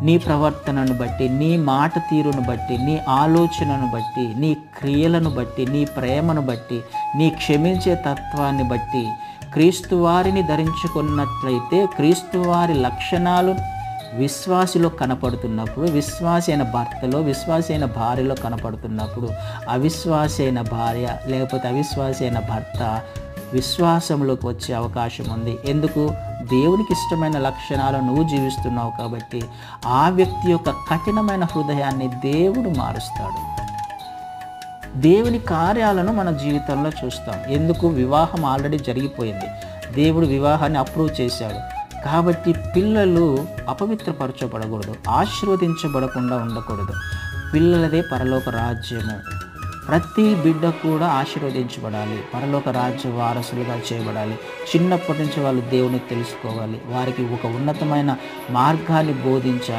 నీ ప్రవర్తనను బట్టి, నీ మాట తీరును బట్టి, నీ ఆలోచనను బట్టి, నీ క్రియలను బట్టి, నీ ప్రేమను బట్టి, నీ క్షమించే తత్వాన్ని బట్టి క్రీస్తు వారిని ధరించుకున్నట్లయితే క్రీస్తు వారి లక్షణాలు విశ్వాసిలో కనపడుతున్నప్పుడు, విశ్వాసి అయిన భర్తలో, విశ్వాసి అయిన భార్యలో కనపడుతున్నప్పుడు, అవిశ్వాసి అయిన భార్య లేకపోతే అవిశ్వాసి అయిన భర్త విశ్వాసంలోకి వచ్చే అవకాశం ఉంది. ఎందుకు? దేవునికి ఇష్టమైన లక్షణాలు నువ్వు జీవిస్తున్నావు కాబట్టి ఆ వ్యక్తి యొక్క కఠినమైన హృదయాన్ని దేవుడు మారుస్తాడు. దేవుని కార్యాలను మన జీవితంలో చూస్తాం. ఎందుకు? వివాహం ఆల్రెడీ జరిగిపోయింది, దేవుడు వివాహాన్ని అప్రూవ్ చేశాడు. కాబట్టి పిల్లలు అపవిత్రపరచబడకూడదు, ఆశీర్వదించబడకుండా ఉండకూడదు. పిల్లలదే పరలోక రాజ్యము. ప్రతి బిడ్డ కూడా ఆశీర్వదించబడాలి, పరలోక రాజ్య వారసులుగా చేయబడాలి. చిన్నప్పటి నుంచి వాళ్ళు దేవుని తెలుసుకోవాలి, వారికి ఒక ఉన్నతమైన మార్గాన్ని బోధించాలి.